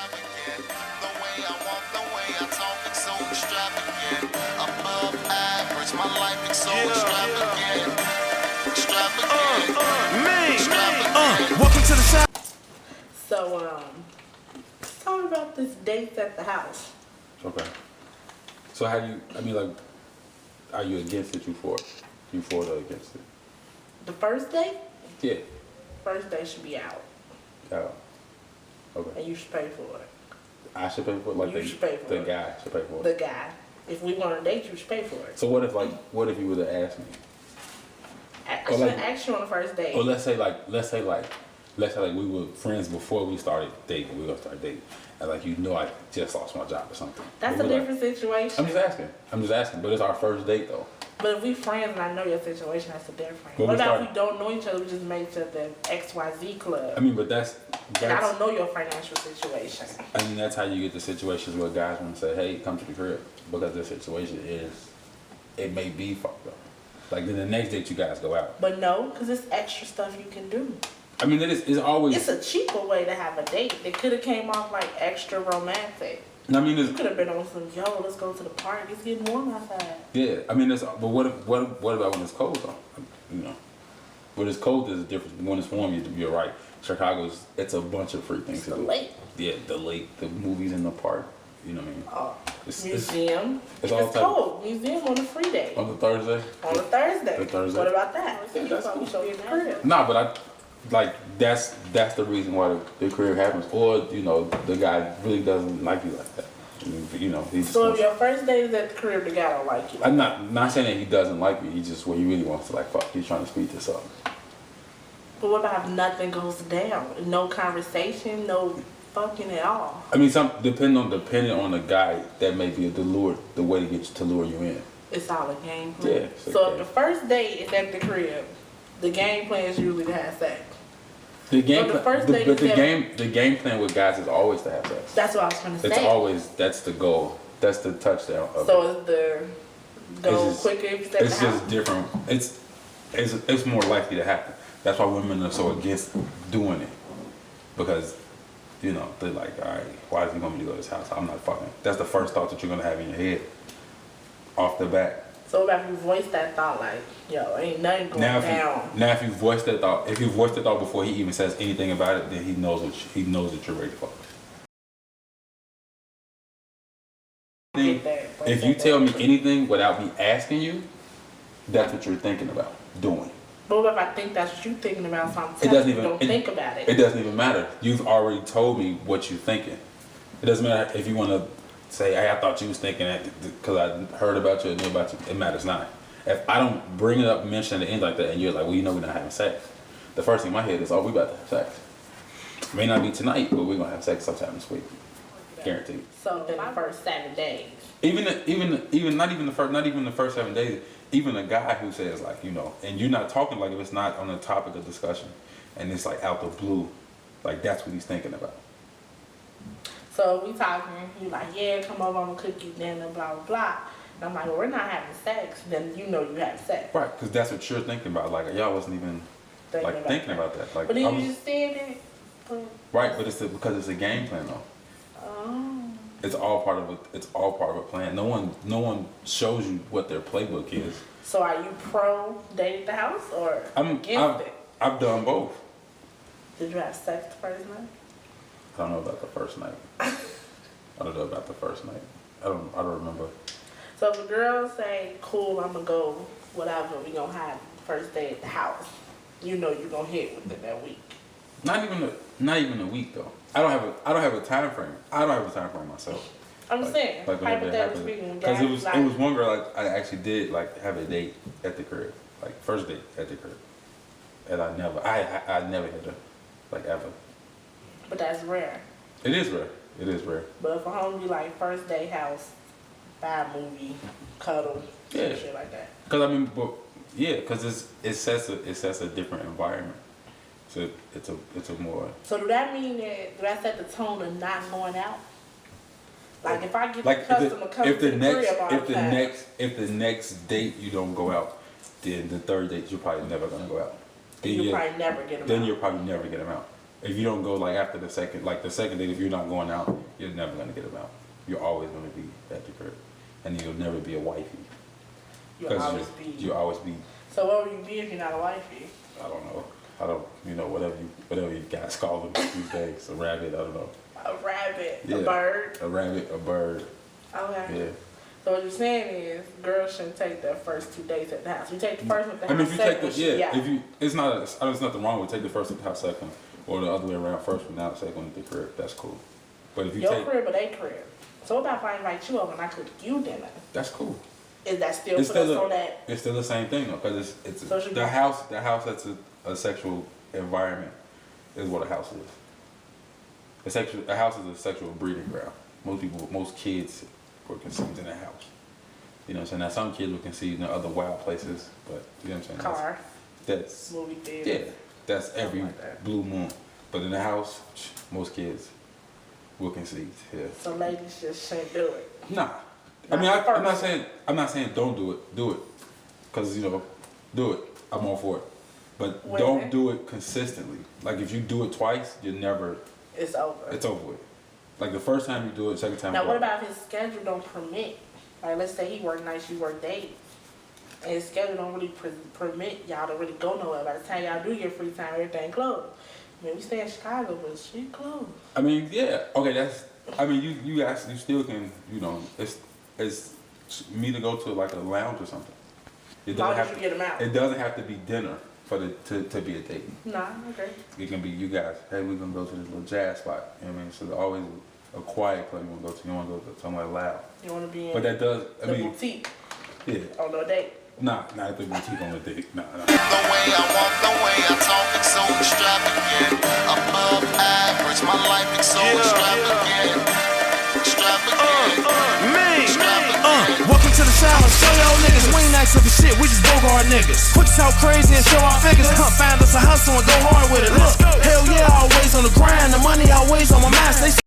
extravagant. The way I walk, the way I talk, it's so extravagant. Above average, my life is so extravagant. Extravagant. Welcome to the shop. So, let's talk about this date at the house. Okay. So how do you, I mean, like, are you against it, you for it? You for it or against it? The first date? Yeah. First day should be out, Yeah. Okay. and you should pay for it. I should pay for it? Like You should pay for the it. guy should pay for it? The guy. If we want to date, you should pay for it. So what if, like, what if you would have asked me? I Or shouldn't like- ask you on the first date. Or let's say like we were friends before we started dating. We were gonna start dating, and like I just lost my job or something. That's But a we're different like, situation. I'm just asking. But it's our first date though. But if we friends and I know your situation, that's a different. But What we about start- if we don't know each other, we just made each other XYZ club? I mean, but that's And I don't know your financial situation. I mean, that's how you get the situations where guys want to say, hey, come to the crib. Because the situation is, it may be fucked up. Like, then the next date you guys go out. But no, because it's extra stuff you can do. I mean, it's always, It's a cheaper way to have a date. It could have came off like extra romantic. I mean, You it's, could have been on some, yo, let's go to the park. It's getting warm outside. yeah, I mean, but what about when it's cold, though? You know, when it's cold, there's a difference. When it's warm, you're right. Chicago's, it's a bunch of free things It's to the do. lake. Yeah, the lake, the movies in the park, you know what I mean? Oh, It's- museum. it's It's, all type- cold. Museum on a free day. On the Thursday? On a Thursday. The Thursday. What about that? Yeah, You that's thought we should be in the crib. Nah, but that's the reason why the career happens. Or, you know, the guy really doesn't like you like that. You know, he just So if wants, your first date is at the crib, the guy don't like you. I'm not saying that he doesn't like me. He just, what he really wants to, like, fuck, he's trying to speed this up. But what about if nothing goes down? No conversation, no fucking at all. I mean, depending on the guy, that may be the way to get you to lure you in. It's all a game plan. Yeah, it's a So game. if the first date is at the crib, the game plan is usually to have sex. The game, But the plan, first the, date but is the never- game plan with guys is always to have sex. That's what I was trying to It's say. always, that's the goal. That's the touchdown of it. So is the go It's just- quicker if it's at It's the house? just different. It's more likely to happen. That's why women are so against doing it, because, you know, they're like, all right, why does he want me to go to his house? I'm not fucking. That's the first thought that you're gonna have in your head, off the bat. So if you voice that thought like, yo, ain't nothing going down. If you voice that thought, before he even says anything about it, then he knows that you're ready to fuck. Get that. If you tell me anything without me asking you, that's what you're thinking about doing. But what if I think that's what you're thinking about, so I'm It telling doesn't you even. don't think about it. It doesn't even matter. You've already told me what you're thinking. It doesn't matter if you want to say, "Hey, I thought you was thinking that because I heard about you and knew about you." It matters not. If I don't bring it up, mention it, end like that, and you're like, "Well, you know, we're not having sex," the first thing in my head is, "Oh, we about to have sex." May not be tonight, but we're gonna have sex sometime this week, guaranteed. So then the first 7 days. Even not even the first 7 days. Even a guy who says, like, you know, and you're not talking, like, if it's not on the topic of discussion, and it's like out the blue, like that's what he's thinking about. So we talking, you like, yeah, come over, I'm gonna cook you dinner, blah, blah, blah. And I'm like, well, we're not having sex. Then you know you have sex. Right, because that's what you're thinking about. Like, y'all wasn't even thinking about that. Like, But then I'm- you just said it. But, right, but because it's a game plan though. oh. It's all part of a plan. No one shows you what their playbook is. So are you pro date at the house or against it? I've done both. Did you have sex the first night? I don't know about the first night. I don't know about the first night. I don't remember. So if a girl say, cool, I'm gonna go, whatever, we gonna have first day at the house, you know you're gonna hit within that week. Not even a week though. I don't have a time frame. I don't have a time frame myself. I'm just saying, Like whenever it hypothetically happened. speaking, Because guys it was one girl I actually did like have a date at the crib, like first date at the crib, and I never hit her, like ever. but that's rare. It is rare. It is rare. But if a home be like first day house, buy a movie, cuddle, Yeah. shit like that. Cause I mean, but yeah, cause it sets a different environment. So it's a more. So do that mean that set the tone of not going out? Like if I get Like the customer coming to the crib all the time. if the next date you don't go out, then the third date you're probably never gonna go out. You'll probably never get them Then out. you'll probably never get them out. if you don't go like after the second date, if you're not going out, you're never gonna get them out. You're always gonna be at the crib, and you'll never be a wifey. You'll always be. You'll always be. So what would you be if you're not a wifey? I don't know. Whatever you guys call them these days. A rabbit. I don't know. A rabbit, Yeah. a bird. A rabbit, a bird. Okay. Yeah. So what you're saying is, girls shouldn't take their first 2 dates at the house. You take the first one at the I mean, house. if you take second the one, if you, it's not. There's nothing wrong with take the first at the house, second, or the other way around. First one out, second one at the crib. That's cool. But if you your take, crib or they crib. So what about if I invite you over and I cook you dinner? that's cool. Is that still It's put us still on that? it's still the same thing though, because it's So should the we- house. The house that's a sexual environment is what a house is. A house is a sexual breeding ground. Most kids were conceived in a house. You know what I'm saying? Now some kids were conceived in other wild places, but you know what I'm saying? Car, That's movie theater. yeah. That's every like that. blue moon. But in the house, most kids were conceived. Yeah. So ladies just shouldn't do it. Nah. I mean, Not I'm first. not saying don't do it. Do it, cause do it. I'm all for it. But Women. don't do it consistently. Like if you do it twice, it's over. It's over. It's over with. Like the first time you do it, second time. Now what about if his schedule don't permit? Like let's say he work nights, you work days. And his schedule don't really permit y'all to really go nowhere. By the time y'all do get free time, everything closed. I mean, we stay in Chicago, but she closed. I mean, yeah. Okay, that's. I mean, you guys, you still can. It's me to go to like a lounge or something. It As long doesn't as have you get them out. It doesn't have to be dinner for to be a date. Nah, okay. It can be you guys. Hey, we're gonna go to this little jazz spot. You know what I mean? So there's always a quiet club you wanna go to. You wanna go to somewhere loud. You want to be in But that does. I the mean, boutique yeah. on no date. Nah, not at the boutique on the date. Nah. The way I walk, the way I talk, it's so extravagant. Above average, my life is so extravagant. Extravagant. Welcome to the shower. Show y'all niggas. We ain't nice of a shit. We just Bogart niggas. Quick to talk crazy and show our figures. Find us a hustle and go hard with it. Look, hell yeah, always on the grind. The money always on my mind. Stay